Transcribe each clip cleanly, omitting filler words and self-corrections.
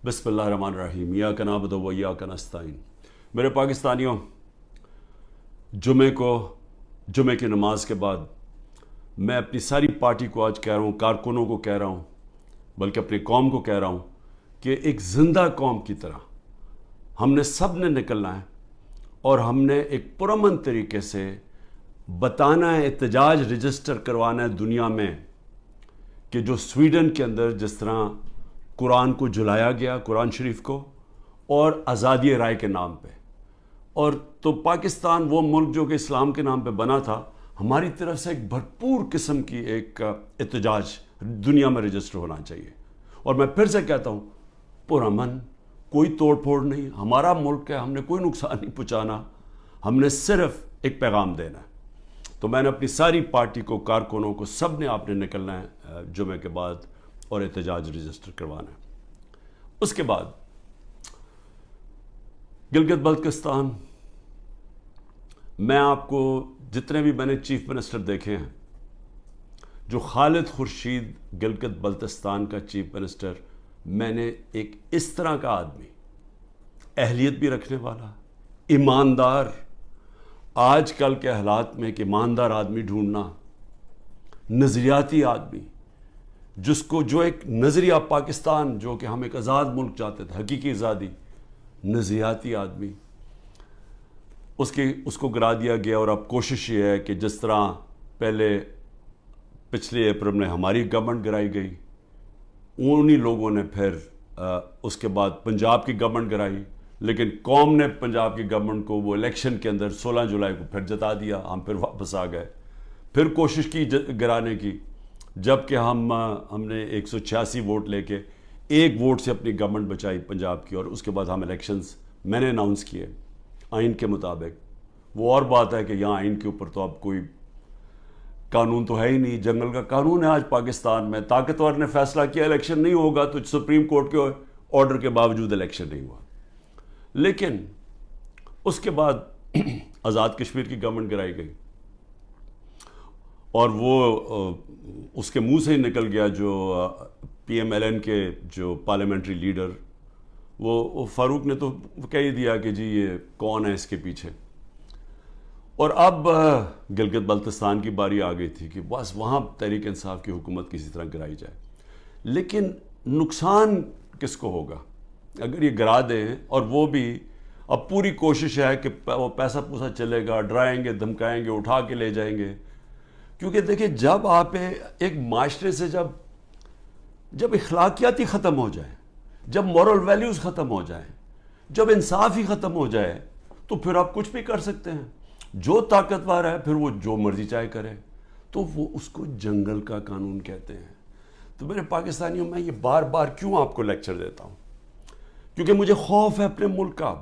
بسم اللہ الرحمن الرحیم ایاک نعبد و ایاک نستعین۔ میرے پاکستانیوں، جمعے کی نماز کے بعد میں اپنی ساری پارٹی کو آج کہہ رہا ہوں، کارکنوں کو کہہ رہا ہوں، بلکہ اپنی قوم کو کہہ رہا ہوں کہ ایک زندہ قوم کی طرح ہم نے سب نے نکلنا ہے اور ہم نے ایک پرامن طریقے سے بتانا ہے، احتجاج رجسٹر کروانا ہے دنیا میں کہ جو سویڈن کے اندر جس طرح قرآن کو جلایا گیا، قرآن شریف کو، اور آزادی رائے کے نام پہ، اور تو پاکستان وہ ملک جو کہ اسلام کے نام پہ بنا تھا، ہماری طرف سے ایک بھرپور قسم کی ایک احتجاج دنیا میں رجسٹر ہونا چاہیے۔ اور میں پھر سے کہتا ہوں، پرامن، کوئی توڑ پھوڑ نہیں، ہمارا ملک ہے، ہم نے کوئی نقصان نہیں پہنچانا، ہم نے صرف ایک پیغام دینا ہے۔ تو میں نے اپنی ساری پارٹی کو، کارکنوں کو، سب نے آپ نے نکلنا ہے جمعے کے بعد اور احتجاج رجسٹر کروانا ہے۔ اس کے بعد گلگت بلتستان، میں آپ کو جتنے بھی میں نے چیف منسٹر دیکھے ہیں، جو خالد خورشید گلگت بلتستان کا چیف منسٹر، میں نے ایک اس طرح کا آدمی، اہلیت بھی رکھنے والا، ایماندار، آج کل کے حالات میں ایک ایماندار آدمی ڈھونڈنا، نظریاتی آدمی، جس کو جو ایک نظریہ پاکستان، جو کہ ہم ایک آزاد ملک چاہتے تھے، حقیقی آزادی، نظریاتی آدمی، اس کو گرا دیا گیا۔ اور اب کوشش یہ ہے کہ جس طرح پچھلے اپریل میں ہماری گورنمنٹ گرائی گئی، انہی لوگوں نے پھر اس کے بعد پنجاب کی گورنمنٹ گرائی، لیکن قوم نے پنجاب کی گورنمنٹ کو وہ الیکشن کے اندر 16 جولائی کو پھر جتا دیا، ہم پھر واپس آ گئے، پھر کوشش کی گرانے کی، جب کہ ہم نے 186 ووٹ لے کے ایک ووٹ سے اپنی گورنمنٹ بچائی پنجاب کی، اور اس کے بعد ہم الیکشنز میں نے اناؤنس کیے آئین کے مطابق۔ وہ اور بات ہے کہ یہاں آئین کے اوپر تو اب کوئی قانون تو ہے ہی نہیں، جنگل کا قانون ہے آج پاکستان میں، طاقتور نے فیصلہ کیا الیکشن نہیں ہوگا، تو سپریم کورٹ کے آرڈر کے باوجود الیکشن نہیں ہوا۔ لیکن اس کے بعد آزاد کشمیر کی گورنمنٹ گرائی گئی، اور وہ اس کے منہ سے ہی نکل گیا، جو پی ایم ایل این کے جو پارلیمنٹری لیڈر، وہ فاروق نے تو کہہ ہی دیا کہ جی یہ کون ہے اس کے پیچھے۔ اور اب گلگت بلتستان کی باری آ گئی تھی کہ بس وہاں تحریک انصاف کی حکومت کسی طرح گرائی جائے، لیکن نقصان کس کو ہوگا اگر یہ گرا دیں؟ اور وہ بھی اب پوری کوشش ہے کہ وہ پیسہ پوسا چلے گا، ڈرائیں گے، دھمکائیں گے، اٹھا کے لے جائیں گے، کیونکہ دیکھیں جب آپ ایک معاشرے سے جب اخلاقیات ہی ختم ہو جائیں، جب مورل ویلیوز ختم ہو جائیں، جب انصاف ہی ختم ہو جائے، تو پھر آپ کچھ بھی کر سکتے ہیں۔ جو طاقتور ہے پھر وہ جو مرضی چاہے کرے، تو وہ اس کو جنگل کا قانون کہتے ہیں۔ تو میرے پاکستانیوں، میں یہ بار بار کیوں آپ کو لیکچر دیتا ہوں؟ کیونکہ مجھے خوف ہے اپنے ملک کا،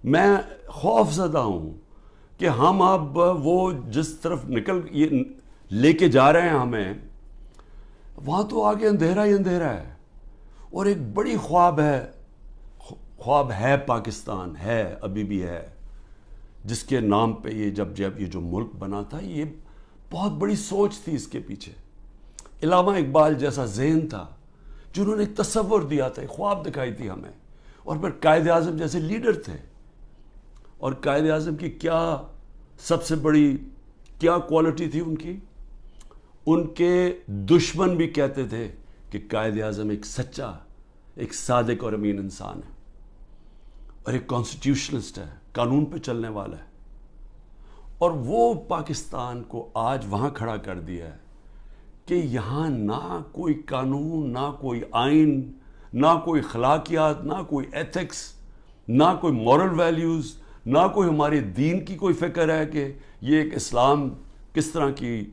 میں خوف زدہ ہوں کہ ہم اب وہ جس طرف لے کے جا رہے ہیں ہمیں، وہاں تو آگے اندھیرا ہی اندھیرا ہے، اور ایک بڑی خواب ہے پاکستان، ہے ابھی بھی ہے، جس کے نام پہ جب یہ جو ملک بنا تھا، یہ بہت بڑی سوچ تھی اس کے پیچھے، علامہ اقبال جیسا ذہن تھا، جنہوں نے ایک تصور دیا تھا، ایک خواب دکھائی تھی ہمیں، اور پھر قائد اعظم جیسے لیڈر تھے۔ اور قائد اعظم کی کیا سب سے بڑی کیا کوالٹی تھی ان کے دشمن بھی کہتے تھے کہ قائد اعظم ایک سچا، ایک صادق اور امین انسان ہے، اور ایک کانسٹیٹیوشنسٹ ہے، قانون پہ چلنے والا ہے۔ اور وہ پاکستان کو آج وہاں کھڑا کر دیا ہے کہ یہاں نہ کوئی قانون، نہ کوئی آئین، نہ کوئی اخلاقیات، نہ کوئی ایتھکس، نہ کوئی مورل ویلیوز، نہ کوئی ہمارے دین کی کوئی فکر ہے کہ یہ ایک اسلام کس طرح کی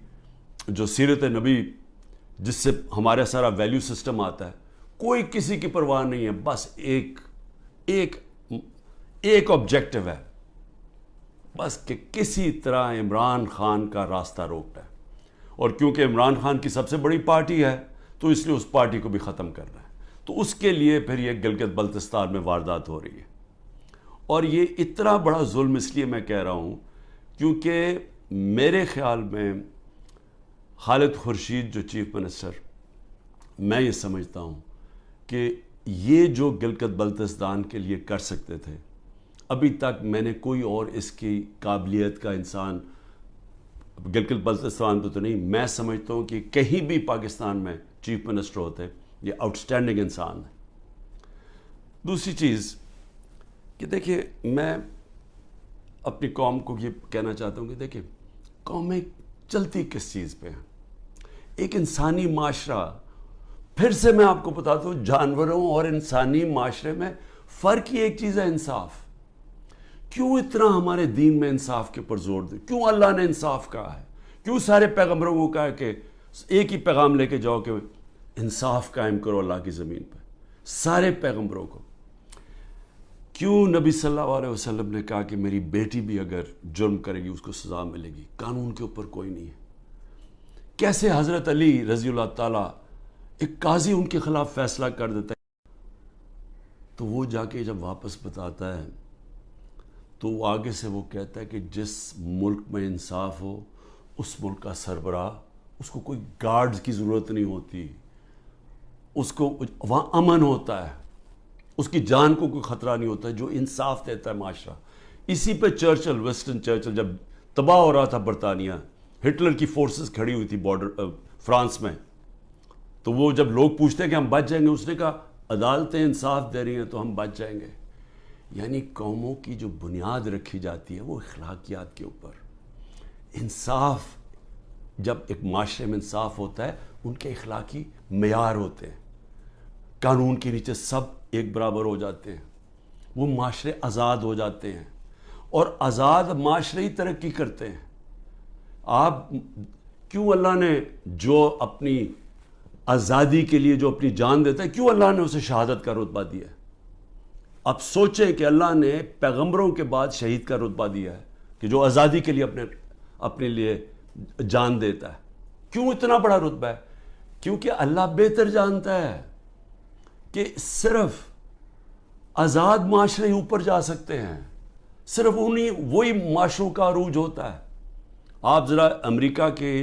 جو سیرت نبی جس سے ہمارا سارا ویلیو سسٹم آتا ہے، کوئی کسی کی پرواہ نہیں ہے، بس ایک آبجیکٹو ہے، بس کہ کسی طرح عمران خان کا راستہ روکنا ہے، اور کیونکہ عمران خان کی سب سے بڑی پارٹی ہے تو اس لیے اس پارٹی کو بھی ختم کرنا ہے۔ تو اس کے لیے پھر یہ گلگت بلتستان میں واردات ہو رہی ہے، اور یہ اتنا بڑا ظلم اس لیے میں کہہ رہا ہوں کیونکہ میرے خیال میں خالد خورشید جو چیف منسٹر، میں یہ سمجھتا ہوں کہ یہ جو گلگت بلتستان کے لیے کر سکتے تھے، ابھی تک میں نے کوئی اور اس کی قابلیت کا انسان گلگت بلتستان پہ تو نہیں، میں سمجھتا ہوں کہ کہیں بھی پاکستان میں چیف منسٹر ہوتے، یہ آؤٹسٹینڈنگ انسان ہے۔ دوسری چیز کہ دیکھیں، میں اپنی قوم کو یہ کہنا چاہتا ہوں کہ دیکھیں، قومیں چلتی کس چیز پہ ہیں؟ ایک انسانی معاشرہ، پھر سے میں آپ کو بتاتا ہوں، جانوروں اور انسانی معاشرے میں فرق ہی ایک چیز ہے، انصاف۔ کیوں اتنا ہمارے دین میں انصاف کے اوپر زور دے؟ کیوں اللہ نے انصاف کہا ہے؟ کیوں سارے پیغمبروں کو کہا ہے کہ ایک ہی پیغام لے کے جاؤ کہ انصاف قائم کرو اللہ کی زمین پہ؟ سارے پیغمبروں کو کیوں نبی صلی اللہ علیہ وسلم نے کہا کہ میری بیٹی بھی اگر جرم کرے گی اس کو سزا ملے گی، قانون کے اوپر کوئی نہیں ہے؟ کیسے حضرت علی رضی اللہ تعالیٰ، ایک قاضی ان کے خلاف فیصلہ کر دیتا ہے تو وہ جا کے جب واپس بتاتا ہے تو وہ آگے سے وہ کہتا ہے کہ جس ملک میں انصاف ہو اس ملک کا سربراہ، اس کو کوئی گارڈز کی ضرورت نہیں ہوتی، اس کو وہاں امن ہوتا ہے، اس کی جان کو کوئی خطرہ نہیں ہوتا، جو انصاف دیتا ہے معاشرہ۔ اسی پہ چرچل، وسٹن چرچل، جب تباہ ہو رہا تھا برطانیہ، ہٹلر کی فورسز کھڑی ہوئی تھی بارڈر فرانس میں، تو وہ جب لوگ پوچھتے ہیں کہ ہم بچ جائیں گے، اس نے کہا عدالتیں انصاف دے رہی ہیں تو ہم بچ جائیں گے۔ یعنی قوموں کی جو بنیاد رکھی جاتی ہے وہ اخلاقیات کے اوپر، انصاف، جب ایک معاشرے میں انصاف ہوتا ہے ان کے اخلاقی معیار ہوتے ہیں، قانون کے نیچے سب ایک برابر ہو جاتے ہیں، وہ معاشرے آزاد ہو جاتے ہیں، اور آزاد معاشرے ہی ترقی کرتے ہیں۔ آپ کیوں اللہ نے جو اپنی آزادی کے لیے جو اپنی جان دیتا ہے، کیوں اللہ نے اسے شہادت کا رتبہ دیا ہے؟ اب سوچیں کہ اللہ نے پیغمبروں کے بعد شہید کا رتبہ دیا ہے کہ جو آزادی کے لیے اپنے لیے جان دیتا ہے۔ کیوں اتنا بڑا رتبہ ہے؟ کیونکہ اللہ بہتر جانتا ہے کہ صرف آزاد معاشرے ہی اوپر جا سکتے ہیں، صرف وہی معاشروں کا عروج ہوتا ہے۔ آپ ذرا امریکہ کے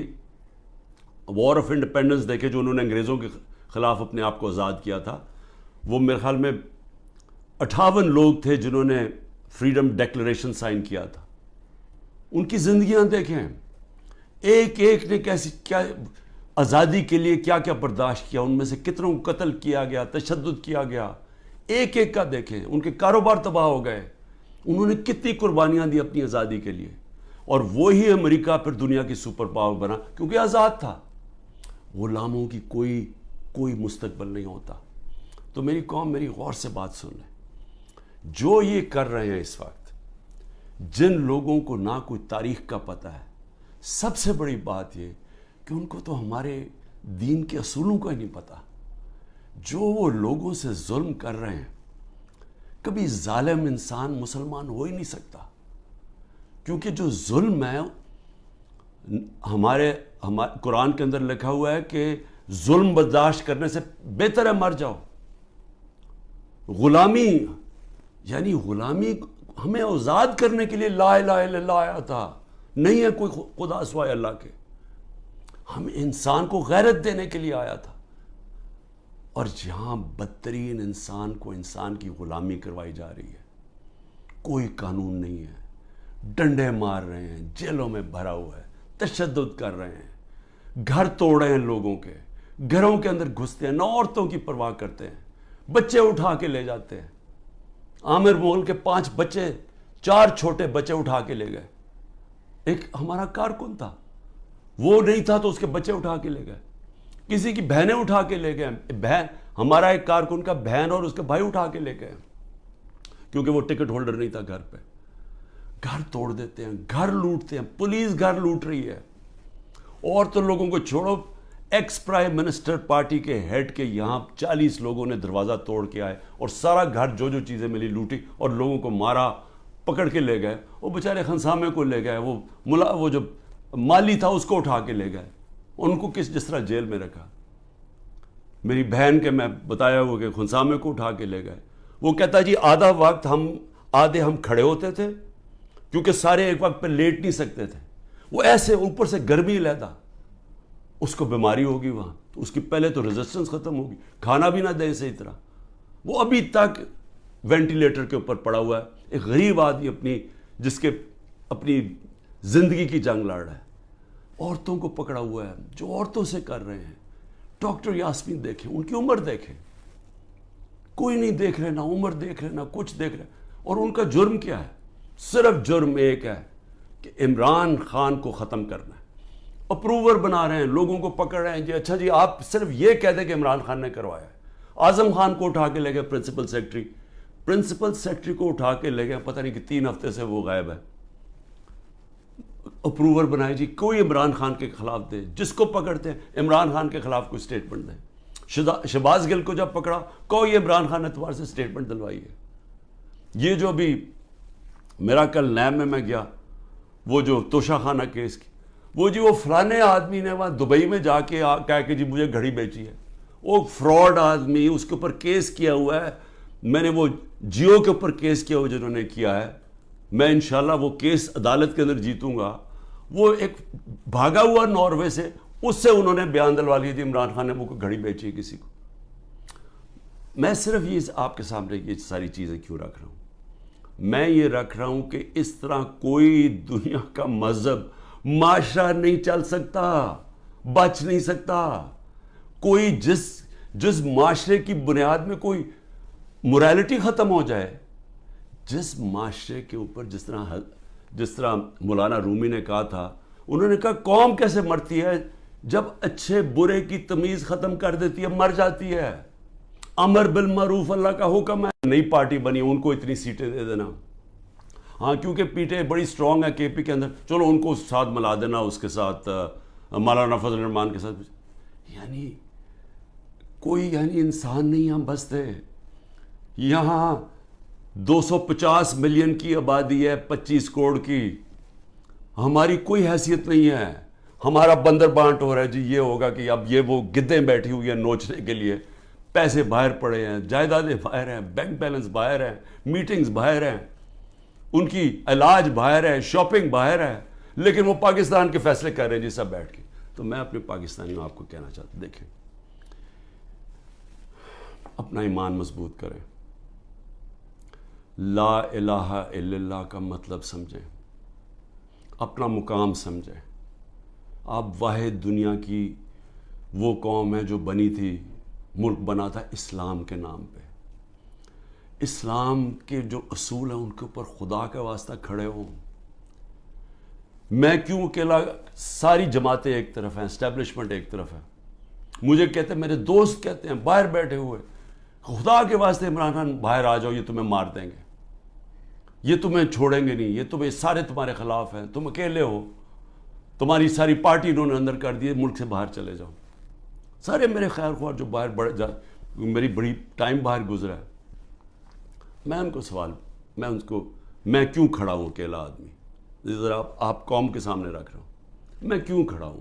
وار آف انڈیپینڈنس دیکھیں، جو انہوں نے انگریزوں کے خلاف اپنے آپ کو آزاد کیا تھا، وہ میرے خیال میں 58 لوگ تھے جنہوں نے فریڈم ڈیکلریشن سائن کیا تھا۔ ان کی زندگیاں دیکھیں، ایک ایک نے کیا آزادی کے لیے کیا کیا برداشت کیا، ان میں سے کتنوں کو قتل کیا گیا، تشدد کیا گیا، ایک ایک کا دیکھیں۔ ان کے کاروبار تباہ ہو گئے، انہوں نے کتنی قربانیاں دی اپنی آزادی کے لیے، اور وہی امریکہ پھر دنیا کی سپر پاور بنا کیونکہ آزاد تھا۔ غلاموں کی کوئی مستقبل نہیں ہوتا۔ تو میری قوم، میری غور سے بات سن لیں، جو یہ کر رہے ہیں اس وقت، جن لوگوں کو نہ کوئی تاریخ کا پتہ ہے، سب سے بڑی بات یہ کہ ان کو تو ہمارے دین کے اصولوں کا ہی نہیں پتہ۔ جو وہ لوگوں سے ظلم کر رہے ہیں، کبھی ظالم انسان مسلمان ہو ہی نہیں سکتا، کیونکہ جو ظلم ہے، ہمارے قرآن کے اندر لکھا ہوا ہے کہ ظلم برداشت کرنے سے بہتر ہے مر جاؤ۔ غلامی، یعنی غلامی ہمیں آزاد کرنے کے لیے لا الہ الا اللہ آیا تھا، نہیں ہے کوئی خدا سوائے اللہ کے، ہم انسان کو غیرت دینے کے لیے آیا تھا۔ اور جہاں بدترین انسان کو انسان کی غلامی کروائی جا رہی ہے، کوئی قانون نہیں ہے، ڈنڈے مار رہے ہیں، جیلوں میں بھرا ہوا ہے، تشدد کر رہے ہیں، گھر توڑ رہے ہیں لوگوں کے، گھروں کے اندر گھستے ہیں، نہ عورتوں کی پرواہ کرتے ہیں، بچے اٹھا کے لے جاتے ہیں۔ عامر مغل کے 5 بچے، 4 چھوٹے بچے اٹھا کے لے گئے۔ ایک ہمارا کارکن تھا، وہ نہیں تھا تو اس کے بچے اٹھا کے لے گئے، کسی کی بہنیں اٹھا کے لے گئے، ہمارا ایک کارکن کا بہن اور اس کے بھائی اٹھا کے لے گئے، کیونکہ وہ ٹکٹ ہولڈر نہیں تھا گھر پہ۔ گھر توڑ دیتے ہیں، گھر لوٹتے ہیں، پولیس گھر لوٹ رہی ہے۔ اور تو لوگوں کو چھوڑو، ایکس پرائم منسٹر پارٹی کے ہیڈ کے یہاں 40 لوگوں نے دروازہ توڑ کے آئے اور سارا گھر جو چیزیں ملی لوٹی اور لوگوں کو مارا، پکڑ کے لے گئے۔ وہ بیچارے خنسامے کو لے گئے، وہ جو مالی تھا اس کو اٹھا کے لے گئے، ان کو جس طرح جیل میں رکھا۔ میری بہن کے میں بتایا ہوا کہ خنسامے کو اٹھا کے لے گئے۔ وہ کہتا جی آدھا وقت آدھے ہم کھڑے ہوتے تھے کیونکہ سارے ایک وقت پہ لیٹ نہیں سکتے تھے، وہ ایسے اوپر سے گرمی لیتا، اس کو بیماری ہوگی وہاں، تو اس کی پہلے تو ریزسٹنس ختم ہوگی، کھانا بھی نہ دے صحیح طرح، وہ ابھی تک وینٹیلیٹر کے اوپر پڑا ہوا ہے. ایک غریب آدمی جس کے اپنی زندگی کی جنگ لڑ رہا ہے. عورتوں کو پکڑا ہوا ہے جو عورتوں سے کر رہے ہیں. ڈاکٹر یاسمین دیکھیں, ان کی عمر دیکھیں, کوئی نہیں دیکھ رہے, نہ عمر دیکھ رہے, نہ کچھ دیکھ رہے. اور ان کا جرم کیا ہے؟ صرف جرم ایک ہے کہ عمران خان کو ختم کرنا ہے. اپروور بنا رہے ہیں, لوگوں کو پکڑ رہے ہیں. جی اچھا جی, آپ صرف یہ کہہ دیں کہ عمران خان نے کروایا ہے. اعظم خان کو اٹھا کے لے گئے پرنسپل سیکرٹری کو اٹھا کے لے گئے, پتہ نہیں کہ 3 ہفتے سے وہ غائب ہے. اپروور بنائے جی, کوئی عمران خان کے خلاف دے, جس کو پکڑتے ہیں عمران خان کے خلاف کوئی سٹیٹمنٹ دیں. شہباز گل کو جب پکڑا, کوئی عمران خان اعتبار سے سٹیٹمنٹ دلوائی ہے. یہ جو بھی میرا کل نیب میں گیا, وہ جو توشہ خانہ کیس کی, وہ جی وہ فلانے آدمی نے وہاں دبئی میں جا کے کہا کہ جی مجھے گھڑی بیچی ہے. وہ فراڈ آدمی, اس کے اوپر کیس کیا ہوا ہے. میں نے وہ جیو کے اوپر کیس کیا ہوا جنہوں نے کیا ہے. میں انشاءاللہ وہ کیس عدالت کے اندر جیتوں گا. وہ ایک بھاگا ہوا ناروے سے, اس سے انہوں نے بیان دلوا لیا تھی عمران خان نے وہ گھڑی بیچی ہے کسی کو. میں صرف یہ آپ کے سامنے یہ ساری چیزیں کیوں رکھ رہا ہوں؟ میں یہ رکھ رہا ہوں کہ اس طرح کوئی دنیا کا مذہب, معاشرہ نہیں چل سکتا, بچ نہیں سکتا. کوئی جس معاشرے کی بنیاد میں کوئی موریلٹی ختم ہو جائے, جس معاشرے کے اوپر جس طرح مولانا رومی نے کہا تھا, انہوں نے کہا قوم کیسے مرتی ہے جب اچھے برے کی تمیز ختم کر دیتی ہے, مر جاتی ہے. امر بالمعروف اللہ کا حکم ہے. نئی پارٹی بنی, ان کو اتنی سیٹیں دے دینا. ہاں کیونکہ پیٹیں بڑی سٹرونگ ہے کے پی کے اندر, چلو ان کو ساتھ ملا دینا, اس کے ساتھ مولانا فضل الرحمان کے ساتھ. یعنی کوئی انسان نہیں ہم بستے. یہاں 250 ملین کی آبادی ہے, 25 کروڑ کی. ہماری کوئی حیثیت نہیں ہے. ہمارا بندر بانٹ ہو رہا ہے جی, یہ ہوگا کہ اب یہ وہ گدیں بیٹھی ہوئی ہیں نوچنے کے لیے. پیسے باہر پڑے ہیں, جائیدادیں باہر ہیں, بینک بیلنس باہر ہیں, میٹنگز باہر ہیں, ان کی علاج باہر ہے, شاپنگ باہر ہے, لیکن وہ پاکستان کے فیصلے کر رہے ہیں جی سب بیٹھ کے. تو میں اپنے پاکستانیوں آپ کو کہنا چاہتا ہوں, دیکھیں اپنا ایمان مضبوط کریں. لا الہ الا اللہ کا مطلب سمجھیں, اپنا مقام سمجھیں. آپ واحد دنیا کی وہ قوم ہے جو بنی تھی, ملک بنا تھا اسلام کے نام پہ. اسلام کے جو اصول ہیں ان کے اوپر خدا کا واسطہ کھڑے ہوں. میں کیوں اکیلا, ساری جماعتیں ایک طرف ہیں, اسٹیبلشمنٹ ایک طرف ہے. مجھے کہتے ہیں, میرے دوست کہتے ہیں باہر بیٹھے ہوئے, خدا کے واسطے عمران خان باہر آ جاؤ, یہ تمہیں مار دیں گے, یہ تمہیں چھوڑیں گے نہیں, یہ تمہیں سارے تمہارے خلاف ہیں, تم اکیلے ہو, تمہاری ساری پارٹی انہوں نے اندر کر دی, ملک سے باہر چلے جاؤ. سارے میرے خیر خواہ جو باہر میری بڑی ٹائم باہر گزرا ہے, میں ان کو سوال, میں کیوں کھڑا ہوں اکیلا آدمی؟ ذرا آپ قوم کے سامنے رکھ رہا ہوں, میں کیوں کھڑا ہوں؟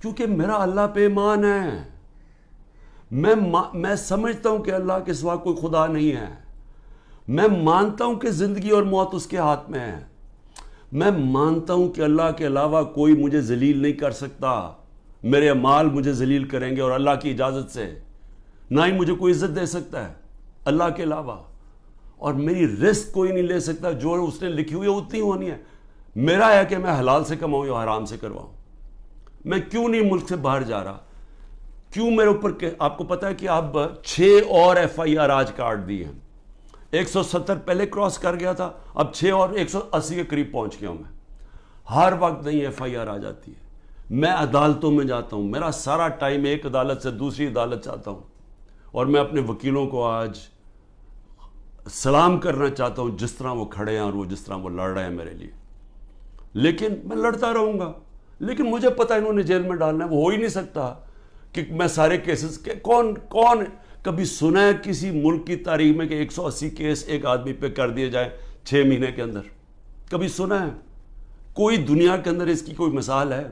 کیونکہ میرا اللہ پہ ایمان ہے. میں سمجھتا ہوں کہ اللہ کے سوا کوئی خدا نہیں ہے. میں مانتا ہوں کہ زندگی اور موت اس کے ہاتھ میں ہے. میں مانتا ہوں کہ اللہ کے علاوہ کوئی مجھے ذلیل نہیں کر سکتا. میرے اعمال مجھے ذلیل کریں گے اور اللہ کی اجازت سے. نہ ہی مجھے کوئی عزت دے سکتا ہے اللہ کے علاوہ, اور میری رزق کوئی نہیں لے سکتا. جو اس نے لکھی ہوئی ہے اتنی ہونی ہے. میرا ہے کہ میں حلال سے کماؤں یا حرام سے کرواؤں. میں کیوں نہیں ملک سے باہر جا رہا؟ کیوں میرے اوپر آپ کو پتا ہے کہ اب 6 اور FIR آج کاٹ دی ہیں. 170 پہلے کراس کر گیا تھا, اب 6 اور 180 کے قریب پہنچ گیا ہوں میں. ہر وقت نہیں FIR آ جاتی ہے. میں عدالتوں میں جاتا ہوں, میرا سارا ٹائم ایک عدالت سے دوسری عدالت جاتا ہوں, اور میں اپنے وکیلوں کو آج سلام کرنا چاہتا ہوں جس طرح وہ کھڑے ہیں اور وہ جس طرح وہ لڑ رہے ہیں میرے لیے. لیکن میں لڑتا رہوں گا, لیکن مجھے پتہ انہوں نے جیل میں ڈالنا ہے. وہ ہو ہی نہیں سکتا کہ میں سارے کیسز کے کون کبھی سنا ہے کسی ملک کی تاریخ میں کہ 180 کیس ایک آدمی پہ کر دیے جائیں 6 مہینے کے اندر؟ کبھی سنا ہے؟ کوئی دنیا کے اندر اس کی کوئی مثال ہے؟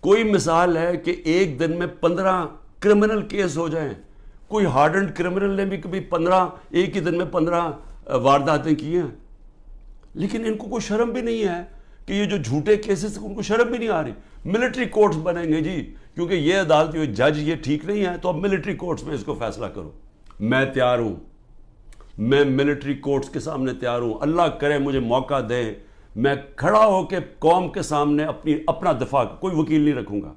کوئی مثال ہے کہ ایک دن میں 15 کرمنل کیس ہو جائیں؟ کوئی ہارڈنڈ کرمنل نے بھی کبھی ایک ہی دن میں 15 وارداتیں کی ہیں. لیکن ان کو کوئی شرم بھی نہیں ہے کہ یہ جو جھوٹے کیسز, ان کو شرم بھی نہیں آ رہی. ملٹری کورٹس بنیں گے جی, کیونکہ یہ عدالت, یہ جج یہ ٹھیک نہیں ہے, تو اب ملٹری کورٹس میں اس کو فیصلہ کرو. میں تیار ہوں, میں ملٹری کورٹس کے سامنے تیار ہوں, اللہ کرے مجھے موقع دے, میں کھڑا ہو کے قوم کے سامنے اپنا دفاع, کوئی وکیل نہیں رکھوں گا,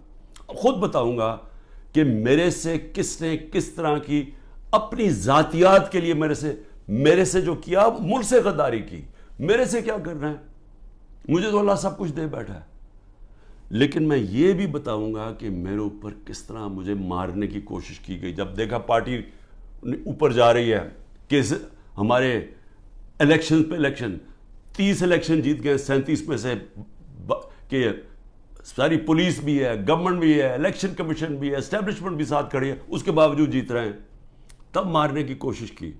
خود بتاؤں گا کہ میرے سے کس نے کس طرح کی اپنی ذاتیات کے لیے میرے سے جو کیا, ملک سے غداری کی, میرے سے کیا کرنا ہے, مجھے تو اللہ سب کچھ دے بیٹھا ہے. لیکن میں یہ بھی بتاؤں گا کہ میرے اوپر کس طرح مجھے مارنے کی کوشش کی گئی. جب دیکھا پارٹی اوپر جا رہی ہے کہ ہمارے الیکشن پہ الیکشن, 30 الیکشن جیت گئے 37 میں سے, کہ ساری پولیس بھی ہے, گورنمنٹ بھی ہے, الیکشن کمیشن بھی ہے, اسٹیبلشمنٹ بھی ساتھ کھڑی ہے, اس کے باوجود جیت رہے ہیں, تب مارنے کی کوشش کی.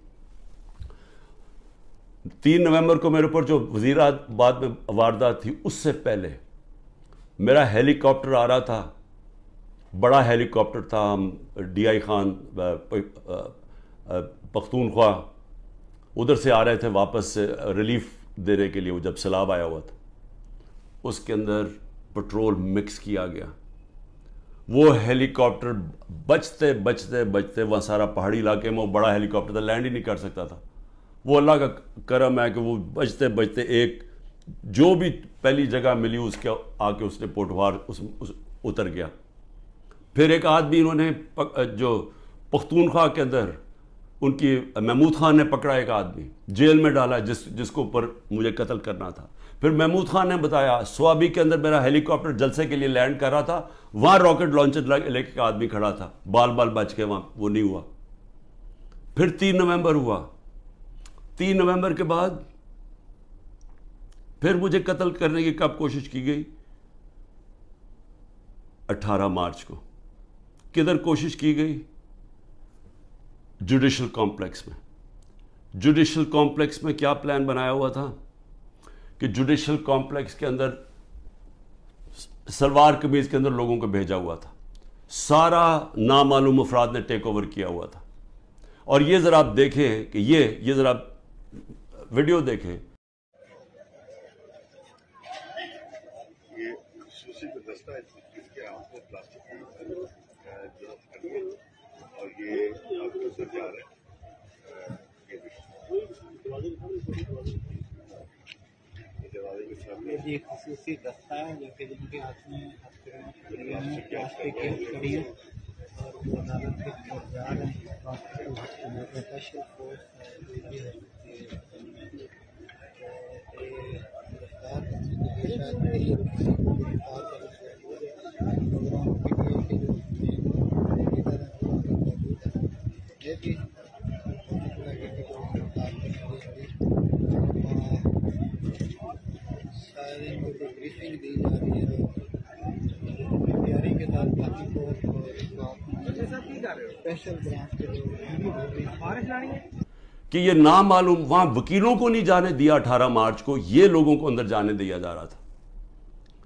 3 نومبر کو میرے اوپر جو وزیرآباد میں واردات تھی, اس سے پہلے میرا ہیلی کاپٹر آ رہا تھا, بڑا ہیلی کاپٹر تھا, ہم ڈی آئی خان پختونخوا ادھر سے آ رہے تھے واپس سے ریلیف دینے کے لیے, وہ جب سیلاب آیا ہوا تھا, اس کے اندر پٹرول مکس کیا گیا. وہ ہیلی کاپٹر بچتے بچتے بچتے, وہاں سارا پہاڑی علاقے میں وہ بڑا ہیلی کاپٹر تھا, لینڈ ہی نہیں کر سکتا تھا. وہ اللہ کا کرم ہے کہ وہ بچتے بچتے ایک جو بھی پہلی جگہ ملی اس کے آ کے اس نے پوٹوار اتر گیا. پھر ایک آدمی انہوں نے جو پختونخوا کے اندر ان کی محمود خان نے پکڑا, ایک آدمی جیل میں ڈالا جس کو اوپر مجھے قتل کرنا تھا. پھر محمود خان نے بتایا سوابی کے اندر میرا ہیلی کاپٹر جلسے کے لیے لینڈ کر رہا تھا, وہاں راکٹ لانچر لے کے آدمی کھڑا تھا, بال بچ کے وہاں, وہ نہیں ہوا. پھر 3 نومبر ہوا. 3 نومبر کے بعد پھر مجھے قتل کرنے کی کب کوشش کی گئی؟ 18 مارچ کو. کدھر کوشش کی گئی؟ جوڈیشل کمپلیکس میں. جوڈیشل کمپلیکس میں کیا پلان بنایا ہوا تھا کہ جوڈیشل کمپلیکس کے اندر سلوار قمیض کے اندر لوگوں کو بھیجا ہوا تھا, سارا نامعلوم افراد نے ٹیک اوور کیا ہوا تھا. اور یہ ذرا آپ دیکھیں کہ یہ ذرا ویڈیو دیکھیں. یہ خصوصی دستہ ہے جو کہ جن کے ہاتھ میں پلاسٹک کی کڑی ہے اور وہ عدالت کے کردار ہیں. اسپیشل فورس بریفنگ دی جا رہی ہے تیاری کے ساتھ باقی اسپیشل برانچ کے کہ یہ نامعلوم وہاں وکیلوں کو نہیں جانے دیا 18 مارچ کو, یہ لوگوں کو اندر جانے دیا جا رہا تھا.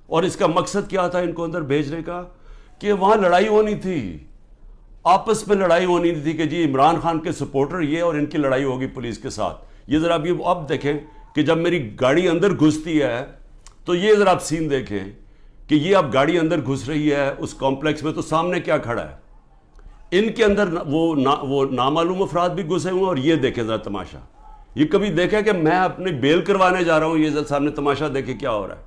اور اس کا مقصد کیا تھا ان کو اندر بھیجنے کا؟ کہ وہاں لڑائی ہونی تھی, آپس میں لڑائی ہونی تھی کہ جی عمران خان کے سپورٹر یہ اور ان کی لڑائی ہوگی پولیس کے ساتھ. یہ ذرا اب دیکھیں کہ جب میری گاڑی اندر گھستی ہے تو یہ ذرا آپ سین دیکھیں کہ یہ اب گاڑی اندر گھس رہی ہے اس کمپلیکس میں, تو سامنے کیا کھڑا ہے, ان کے اندر وہ نامعلوم افراد بھی گھسے ہوئے, اور یہ دیکھیں ذرا تماشا. یہ کبھی دیکھا کہ میں اپنی بیل کروانے جا رہا ہوں, یہ ذرا سامنے تماشا دیکھیں کیا ہو رہا ہے.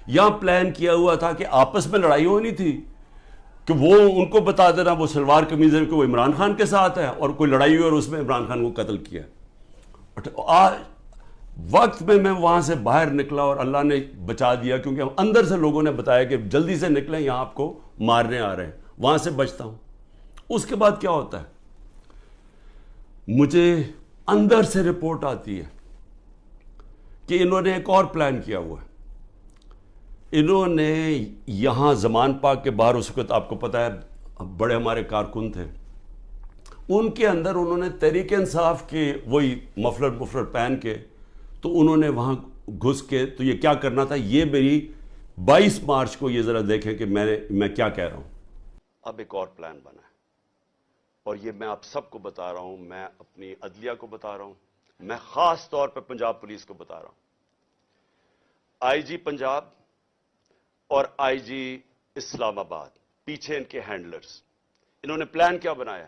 یہاں پلان کیا ہوا تھا کہ آپس میں لڑائی ہونی تھی کہ وہ ان کو بتا دینا وہ سلوار قمیض ہے کہ وہ عمران خان کے ساتھ ہے, اور کوئی لڑائی ہوئی اور اس میں عمران خان کو قتل کیا. وقت میں وہاں سے باہر نکلا اور اللہ نے بچا دیا، کیونکہ اندر سے لوگوں نے بتایا کہ جلدی سے نکلیں، یہاں آپ کو مارنے آ رہے ہیں، وہاں سے بچتا ہوں۔ اس کے بعد کیا ہوتا ہے، مجھے اندر سے رپورٹ آتی ہے کہ انہوں نے ایک اور پلان کیا ہوا ہے۔ انہوں نے یہاں زمان پاک کے باہر، اس وقت آپ کو پتہ ہے بڑے ہمارے کارکن تھے، ان کے اندر انہوں نے تحریک انصاف کے وہی مفلر پہن کے، تو انہوں نے وہاں گھس کے، تو یہ کیا کرنا تھا، یہ میری 22 مارچ کو یہ ذرا دیکھیں کہ میں کیا کہہ رہا ہوں۔ اب ایک اور پلان بنا ہے، اور یہ میں آپ سب کو بتا رہا ہوں، میں اپنی عدلیہ کو بتا رہا ہوں، میں خاص طور پہ پنجاب پولیس کو بتا رہا ہوں۔ آئی جی پنجاب اور آئی جی اسلام آباد پیچھے ان کے ہینڈلرز، انہوں نے پلان کیا بنایا،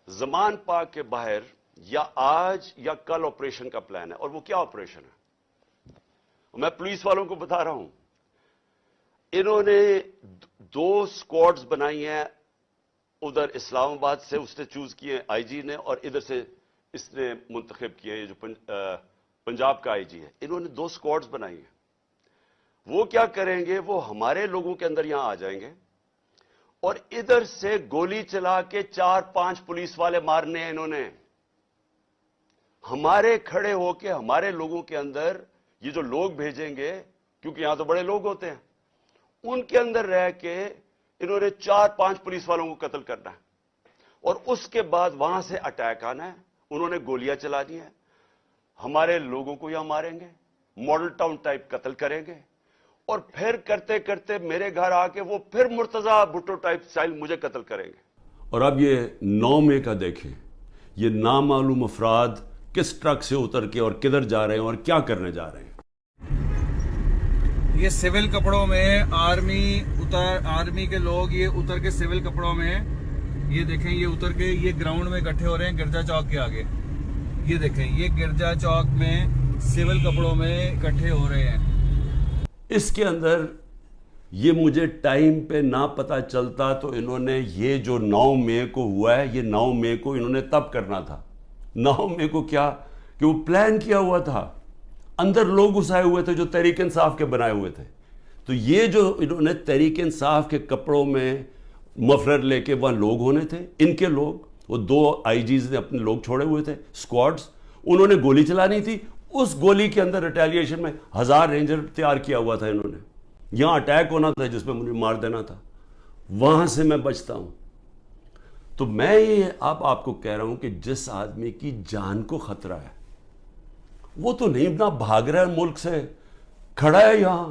زمان پاک کے باہر یا آج یا کل آپریشن کا پلان ہے۔ اور وہ کیا آپریشن ہے، میں پولیس والوں کو بتا رہا ہوں، انہوں نے 2 سکواڈز بنائی ہیں، ادھر اسلام آباد سے اس نے چوز کیے آئی جی نے، اور ادھر سے اس نے منتخب کیے، یہ جو پنجاب کا آئی جی ہے، انہوں نے 2 سکواڈز بنائی ہیں۔ وہ کیا کریں گے، وہ ہمارے لوگوں کے اندر یہاں آ جائیں گے، اور ادھر سے گولی چلا کے 4-5 پولیس والے مارنے ہیں انہوں نے۔ ہمارے کھڑے ہو کے ہمارے لوگوں کے اندر یہ جو لوگ بھیجیں گے، کیونکہ یہاں تو بڑے لوگ ہوتے ہیں، ان کے اندر رہ کے انہوں نے 4-5 پولیس والوں کو قتل کرنا ہے، اور اس کے بعد وہاں سے اٹیک آنا ہے، انہوں نے گولیاں چلانی ہیں، ہمارے لوگوں کو یہاں ماریں گے، ماڈل ٹاؤن ٹائپ قتل کریں گے، اور پھر کرتے کرتے میرے گھر آ کے وہ پھر مرتضی بھٹو ٹائپ سٹائل مجھے قتل کریں گے۔ اور اب یہ 9 مئی کا دیکھیں، یہ نامعلوم افراد کس ٹرک سے اتر کے اور کدھر جا رہے ہیں اور کیا کرنے جا رہے ہیں۔ یہ سول کپڑوں میں آرمی کے لوگ یہ اتر کے سول کپڑوں میں، یہ دیکھیں یہ اتر کے یہ گراؤنڈ میں اکٹھے ہو رہے ہیں گرجا چوک کے آگے، یہ دیکھیں یہ گرجا چوک میں سول کپڑوں میں اکٹھے ہو رہے ہیں۔ اس کے اندر یہ مجھے ٹائم پہ نہ پتہ چلتا تو انہوں نے یہ جو 9 مئی کو ہوا ہے، یہ 9 مئی کو انہوں نے تب کرنا تھا۔ 9 مئی کو کیا کہ وہ پلان کیا ہوا تھا، اندر لوگ گھسائے ہوئے تھے جو تحریک انصاف کے بنائے ہوئے تھے، تو یہ جو انہوں نے تحریک انصاف کے کپڑوں میں مفلر لے کے وہاں لوگ ہونے تھے، ان کے لوگ، وہ 2 آئی جیز نے اپنے لوگ چھوڑے ہوئے تھے، سکواڈز، انہوں نے گولی چلانی تھی، اس گولی کے اندر ریٹیلیشن میں 1000 رینجر تیار کیا ہوا تھا انہوں نے، یہاں اٹیک ہونا تھا جس میں مجھے مار دینا تھا، وہاں سے میں بچتا ہوں۔ تو میں یہ اب آپ کو کہہ رہا ہوں کہ جس آدمی کی جان کو خطرہ ہے، وہ تو نہیں نہ بھاگ رہا ہے ملک سے، کھڑا ہے یہاں،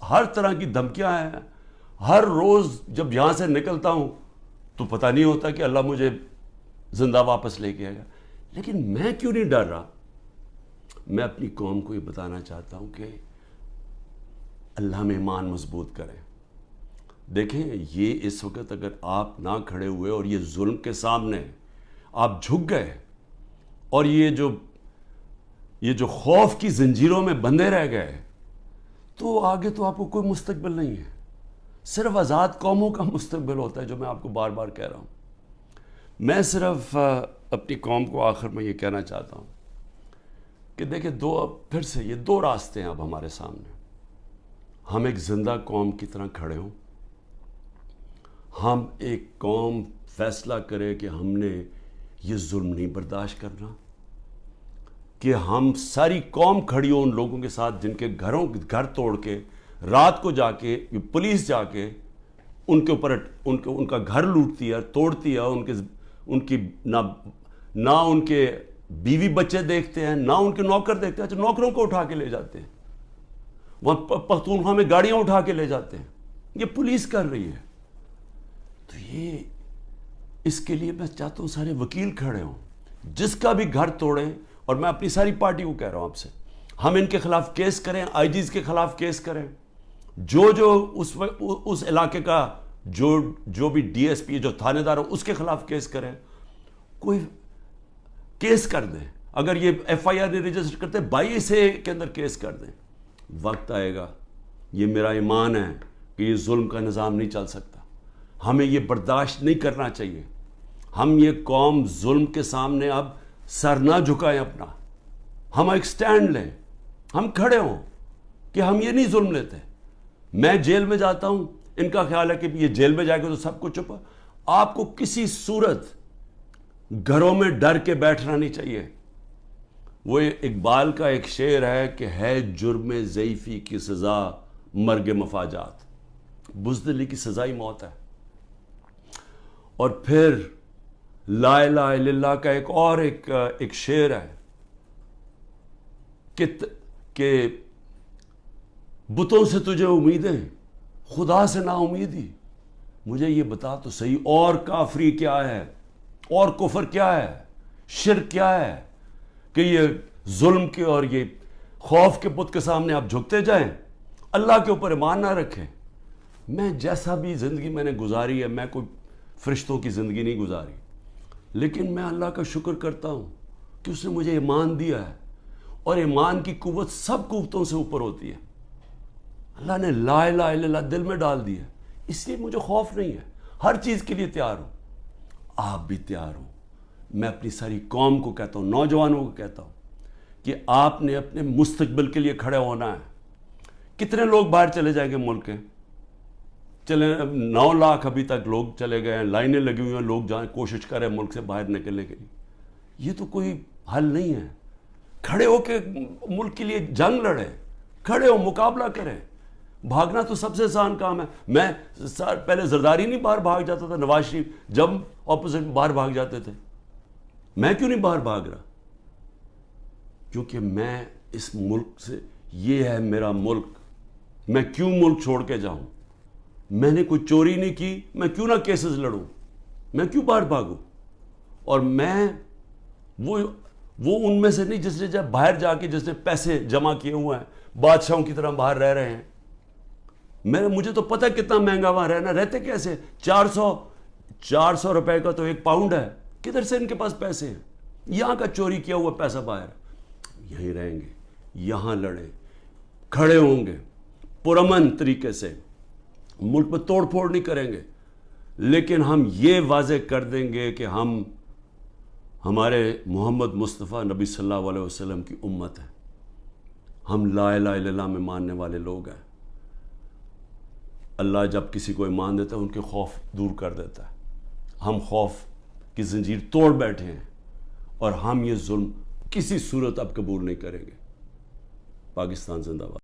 ہر طرح کی دھمکیاں ہیں، ہر روز جب یہاں سے نکلتا ہوں تو پتہ نہیں ہوتا کہ اللہ مجھے زندہ واپس لے کے آئے گا، لیکن میں کیوں نہیں ڈر رہا؟ میں اپنی قوم کو یہ بتانا چاہتا ہوں کہ اللہ میں ایمان مضبوط کریں۔ دیکھیں یہ اس وقت اگر آپ نہ کھڑے ہوئے اور یہ ظلم کے سامنے آپ جھک گئے اور یہ جو خوف کی زنجیروں میں بندھے رہ گئے، تو آگے تو آپ کو کوئی مستقبل نہیں ہے، صرف آزاد قوموں کا مستقبل ہوتا ہے، جو میں آپ کو بار بار کہہ رہا ہوں۔ میں صرف اپنی قوم کو آخر میں یہ کہنا چاہتا ہوں کہ دیکھیں پھر سے یہ 2 راستے ہیں اب ہمارے سامنے، ہم ایک زندہ قوم کی طرح کھڑے ہوں، ہم ایک قوم فیصلہ کرے کہ ہم نے یہ ظلم نہیں برداشت کرنا، کہ ہم ساری قوم کھڑی ہو ان لوگوں کے ساتھ جن کے گھر توڑ کے رات کو جا کے پولیس جا کے ان کے اوپر ان کا گھر لوٹتی ہے، توڑتی ہے، ان کی نہ ان کے بیوی بچے دیکھتے ہیں، نہ ان کے نوکر دیکھتے ہیں، نوکروں کو اٹھا کے لے جاتے ہیں، وہاں پختونخوا میں گاڑیاں اٹھا کے لے جاتے ہیں، یہ پولیس کر رہی ہے۔ تو یہ اس کے لیے میں چاہتا ہوں سارے وکیل کھڑے ہوں، جس کا بھی گھر توڑیں، اور میں اپنی ساری پارٹی کو کہہ رہا ہوں آپ سے، ہم ان کے خلاف کیس کریں، آئی جیز کے خلاف کیس کریں، جو اس علاقے کا جو بھی ڈی ایس پی جو تھانے دار ہو اس کے خلاف کیس کریں، کوئی کیس کر دیں، اگر یہ ایف آئی آر نہیں رجسٹر کرتے 22A کے اندر کیس کر دیں۔ وقت آئے گا، یہ میرا ایمان ہے کہ یہ ظلم کا نظام نہیں چل سکتا، ہمیں یہ برداشت نہیں کرنا چاہیے، ہم یہ قوم ظلم کے سامنے اب سر نہ جھکائیں اپنا، ہم ایک سٹینڈ لیں، ہم کھڑے ہوں کہ ہم یہ نہیں ظلم لیتے۔ میں جیل میں جاتا ہوں، ان کا خیال ہے کہ یہ جیل میں جائے گا تو سب کچھ چھپا۔ آپ کو کسی صورت گھروں میں ڈر کے بیٹھنا نہیں چاہیے۔ وہ اقبال کا ایک شعر ہے کہ ہے جرم ضعیفی کی سزا مرگ مفاجات، بزدلی کی سزا ہی موت ہے۔ اور پھر لا الہ الا اللہ کا ایک شعر ہے کہ بتوں سے تجھے امیدیں، خدا سے نا امیدی۔ مجھے یہ بتا تو صحیح، اور کافری کیا ہے، اور کفر کیا ہے، شرک کیا ہے کہ یہ ظلم کے اور یہ خوف کے بت کے سامنے آپ جھکتے جائیں، اللہ کے اوپر ایمان نہ رکھیں۔ میں جیسا بھی زندگی میں نے گزاری ہے، میں کوئی فرشتوں کی زندگی نہیں گزاری، لیکن میں اللہ کا شکر کرتا ہوں کہ اس نے مجھے ایمان دیا ہے، اور ایمان کی قوت سب قوتوں سے اوپر ہوتی ہے۔ اللہ نے لا الہ الا اللہ دل میں ڈال دی ہے، اس لیے مجھے خوف نہیں ہے، ہر چیز کے لیے تیار ہوں۔ آپ بھی تیار ہوں۔ میں اپنی ساری قوم کو کہتا ہوں، نوجوانوں کو کہتا ہوں کہ آپ نے اپنے مستقبل کے لیے کھڑے ہونا ہے۔ کتنے لوگ باہر چلے جائیں گے ملک کے؟ چلے 9 لاکھ ابھی تک لوگ چلے گئے ہیں، لائنیں لگی ہوئی ہیں، لوگ جائیں کوشش کریں ملک سے باہر نکلنے کے لیے۔ یہ تو کوئی حل نہیں ہے۔ کھڑے ہو کے ملک کے لیے جنگ لڑیں، کھڑے ہو مقابلہ کریں۔ بھاگنا تو سب سے آسان کام ہے۔ میں پہلے زرداری نہیں باہر بھاگ جاتا تھا، نواز شریف جب اپوزٹ باہر بھاگ جاتے تھے، میں کیوں نہیں باہر بھاگ رہا؟ کیونکہ میں اس ملک سے، یہ ہے میرا ملک، میں کیوں ملک چھوڑ کے جاؤں؟ میں نے کوئی چوری نہیں کی، میں کیوں نہ کیسز لڑوں؟ میں کیوں باہر بھاگوں؟ اور میں وہ ان میں سے نہیں جس نے جب باہر جا کے جس نے پیسے جمع کیے ہوئے ہیں، بادشاہوں کی طرح باہر رہ رہے ہیں۔ مجھے تو پتہ کتنا مہنگا وہاں رہنا، رہتے کیسے؟ 400 روپے کا تو 1 پاؤنڈ ہے، کدھر سے ان کے پاس پیسے ہیں؟ یہاں کا چوری کیا ہوا پیسہ باہر۔ یہیں رہیں گے، یہاں لڑیں، کھڑے ہوں گے پرامن طریقے سے، ملک میں توڑ پھوڑ نہیں کریں گے، لیکن ہم یہ واضح کر دیں گے کہ ہم ہمارے محمد مصطفیٰ نبی صلی اللہ علیہ وسلم کی امت ہے، ہم لا الہ الا اللہ میں ماننے والے لوگ ہیں۔ اللہ جب کسی کو ایمان دیتا ہے ان کے خوف دور کر دیتا ہے۔ ہم خوف کی زنجیر توڑ بیٹھے ہیں، اور ہم یہ ظلم کسی صورت اب قبول نہیں کریں گے۔ پاکستان زندہ باد۔